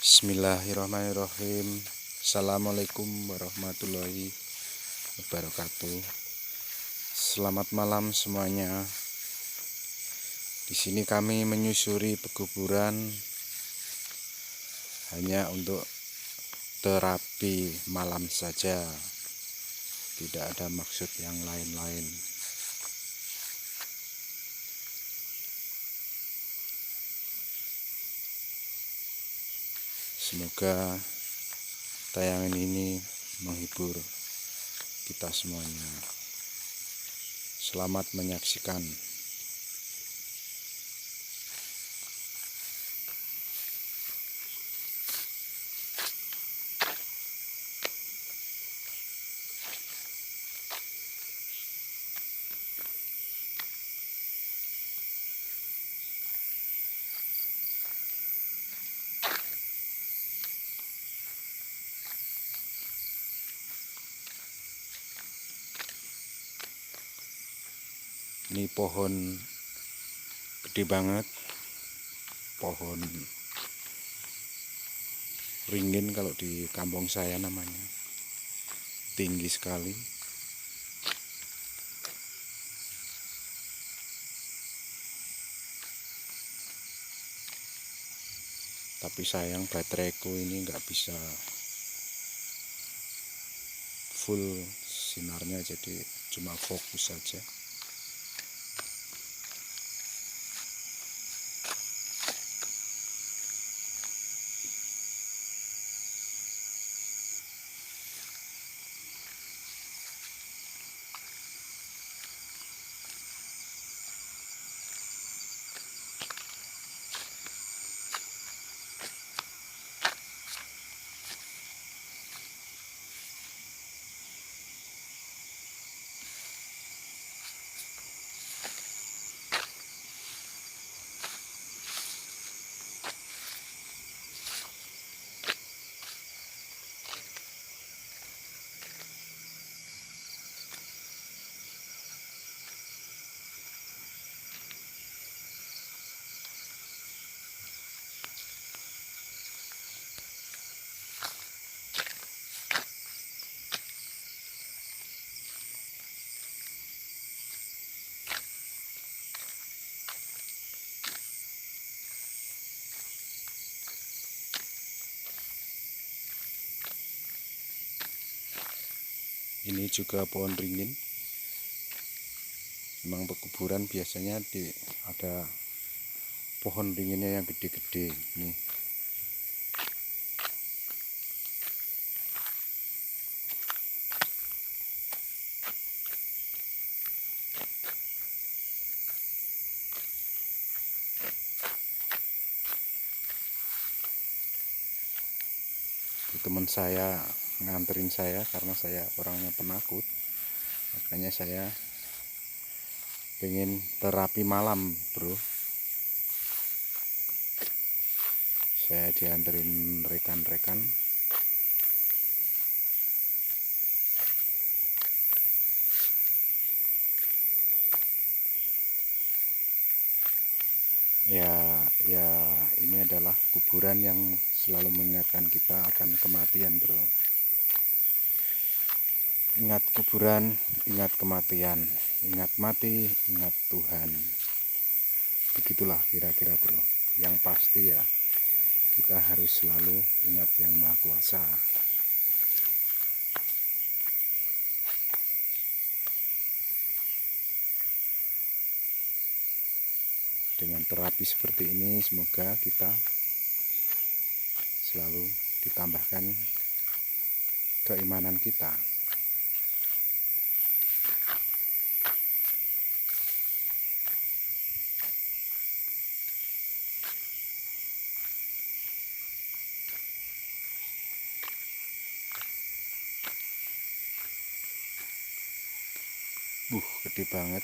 Bismillahirrahmanirrahim. Assalamualaikum warahmatullahi wabarakatuh. Selamat malam semuanya. Di sini kami menyusuri pekuburan hanya untuk terapi malam saja. Tidak ada maksud yang lain-lain. Semoga tayangan ini menghibur kita semuanya. Selamat menyaksikan. Ini pohon gede banget, pohon ringin kalau di kampung saya namanya, tinggi sekali. Tapi sayang bateraiku ini nggak bisa full sinarnya, jadi cuma fokus saja. Ini juga pohon ringin. Memang pekuburan biasanya ada pohon ringinnya yang gede-gede nih. Teman saya nganterin saya karena saya orangnya penakut, makanya saya pengen terapi malam, bro. Saya dianterin rekan-rekan. Ya, ini adalah kuburan yang selalu mengingatkan kita akan kematian, bro. Ingat kuburan, ingat kematian. Ingat mati, ingat Tuhan. Begitulah kira-kira, bro. Yang pasti ya, kita harus selalu ingat Yang Maha Kuasa. Dengan terapi seperti ini, semoga kita selalu ditambahkan keimanan kita. Gede banget.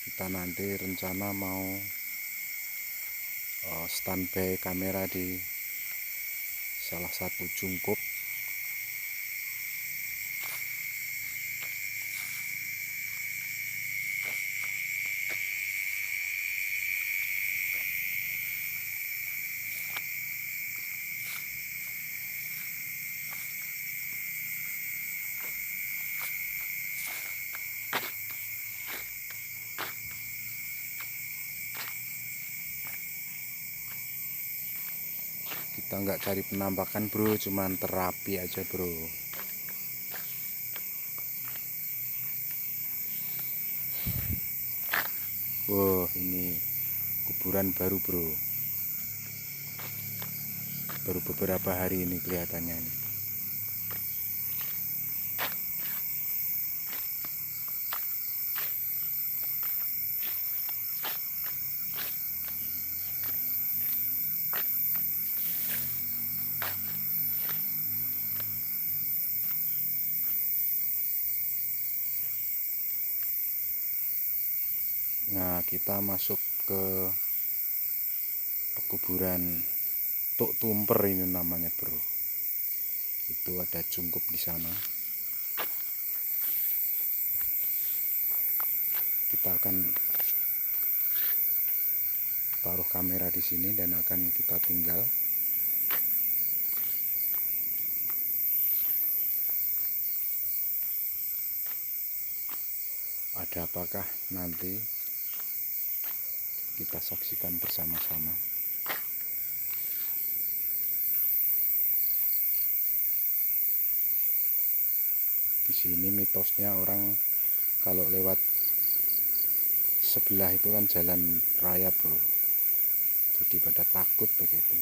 Kita nanti rencana mau standby kamera di salah satu jungkup. Kita nggak cari penampakan bro, cuman terapi aja bro. Wow, ini kuburan baru bro, baru beberapa hari ini kelihatannya ini. Nah, kita masuk ke kuburan Tuk Tumper ini namanya bro. Itu ada cungkup di sana. Kita akan taruh kamera di sini dan akan kita tinggal. Ada apakah nanti kita saksikan bersama-sama. Di sini mitosnya orang kalau lewat sebelah itu kan jalan raya bro, jadi pada takut begitu.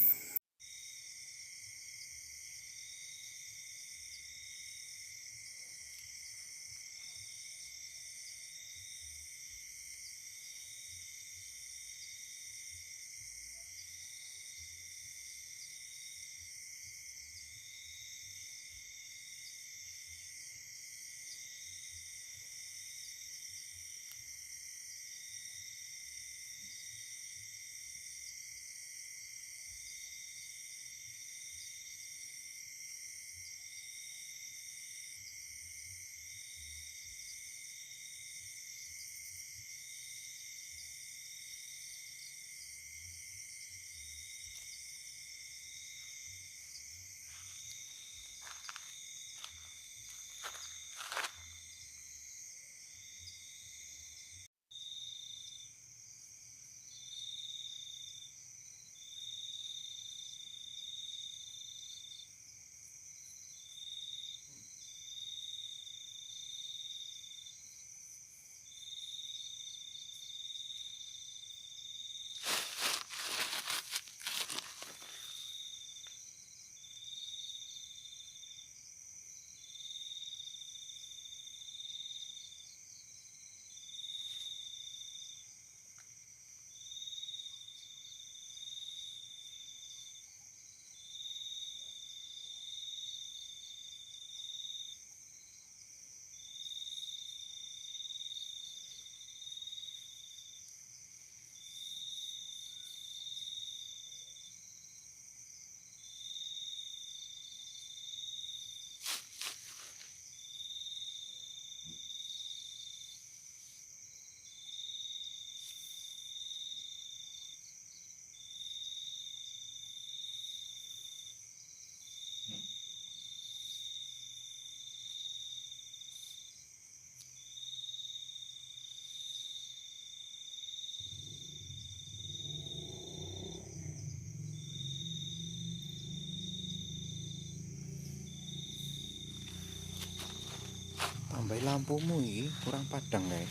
Tambah lampumu ini kurang padang kayak.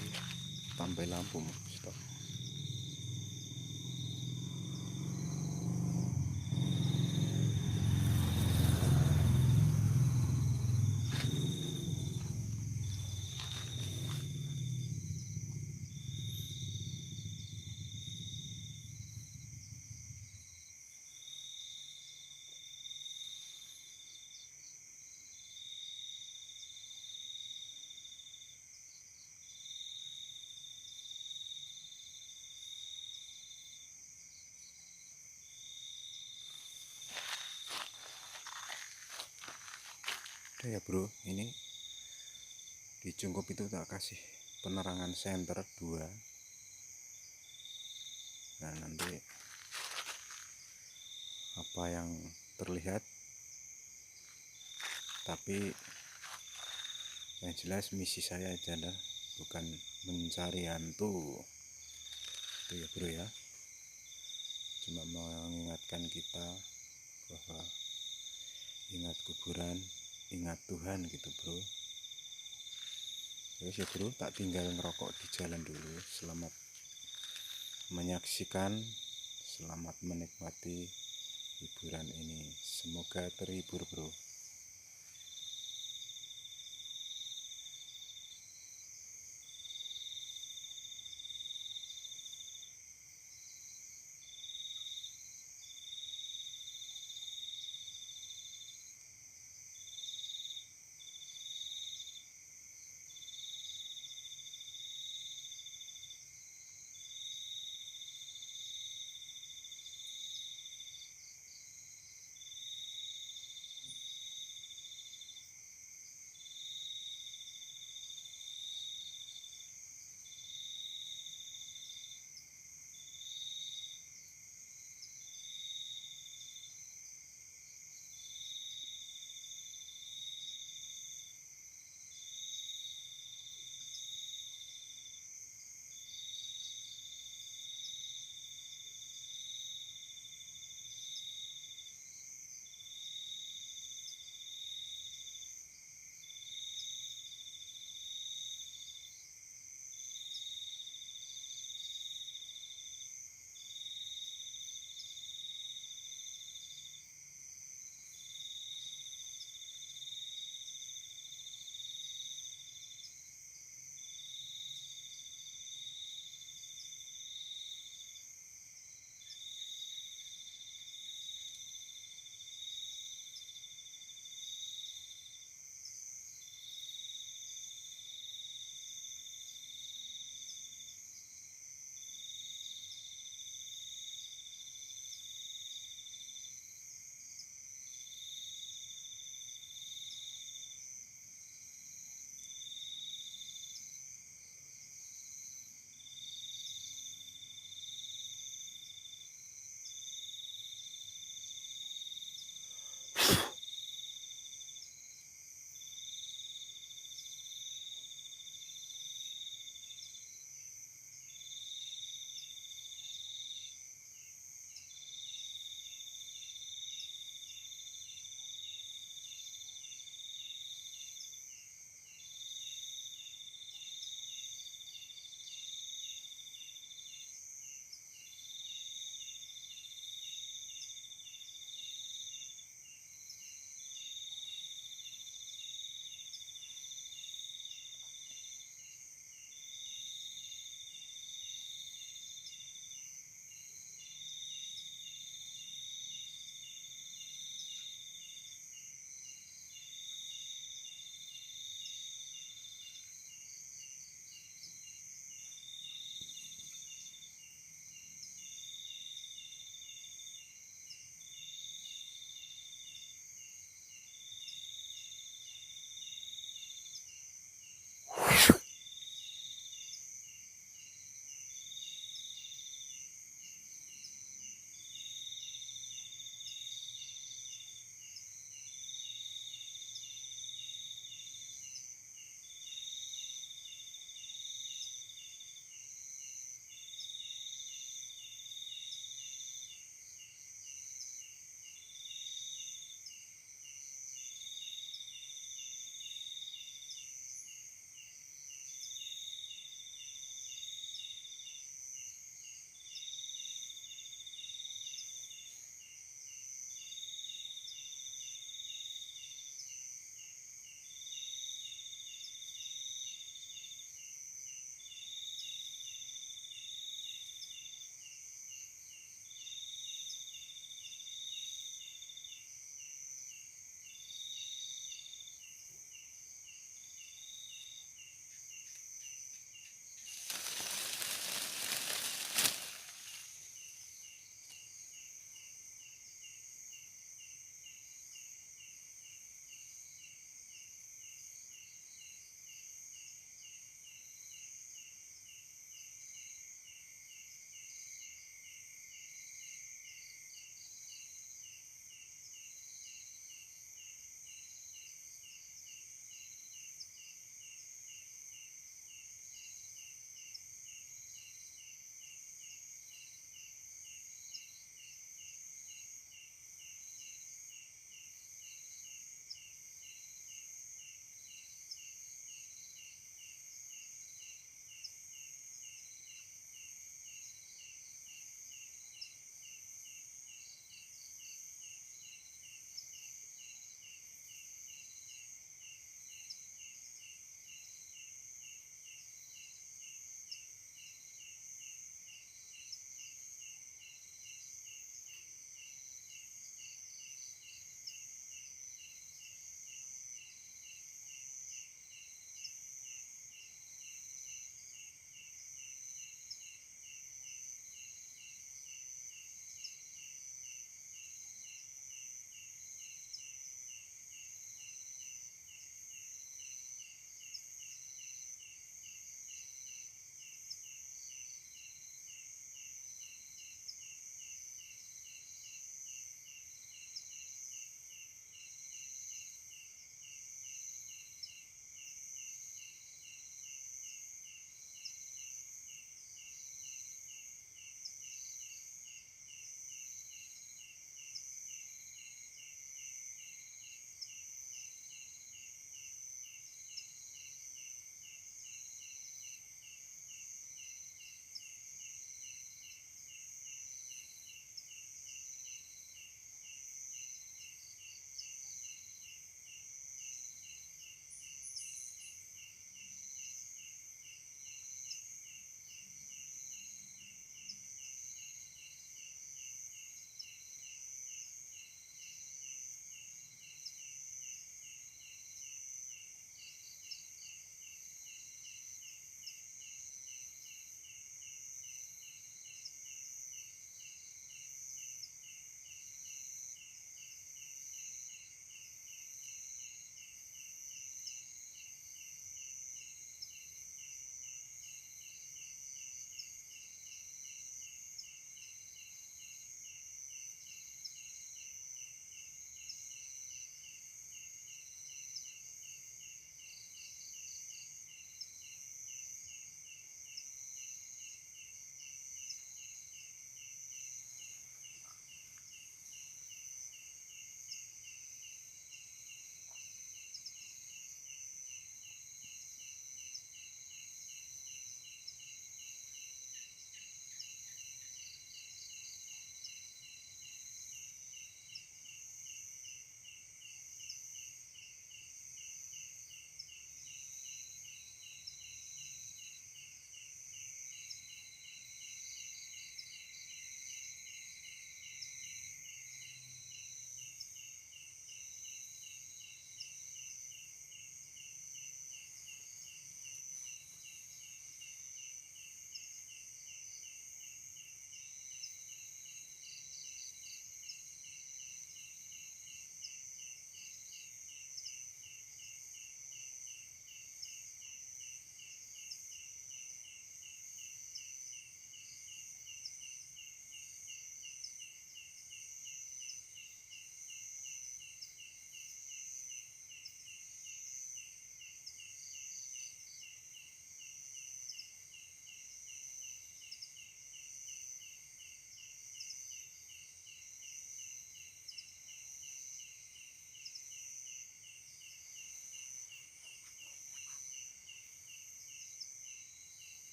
Tambah lampumu. Stop. Udah ya bro, ini di cungkup itu tak kasih penerangan senter 2. Nah nanti apa yang terlihat, tapi yang jelas misi saya adalah bukan mencari hantu. Itu ya bro ya, cuma mengingatkan kita bahwa ingat kuburan, ingat Tuhan gitu bro. Ya bro, tak tinggal ngerokok di jalan dulu. Selamat menyaksikan, selamat menikmati hiburan ini. Semoga terhibur bro.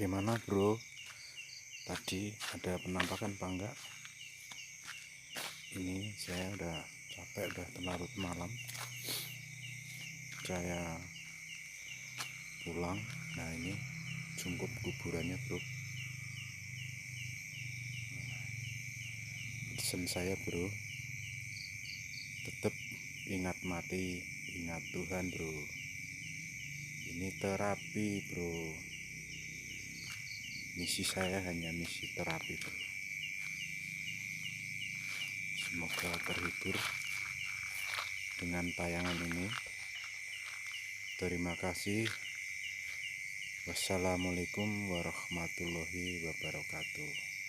Gimana bro, tadi ada penampakan apa enggak? Ini saya udah capek, udah larut malam, saya pulang. Nah ini jungkup kuburannya bro. Pesan saya bro, tetap ingat mati, ingat Tuhan bro. Ini terapi bro, misi saya hanya misi terapi bro. Semoga terhibur dengan tayangan ini. Terima kasih. Wassalamualaikum warahmatullahi wabarakatuh.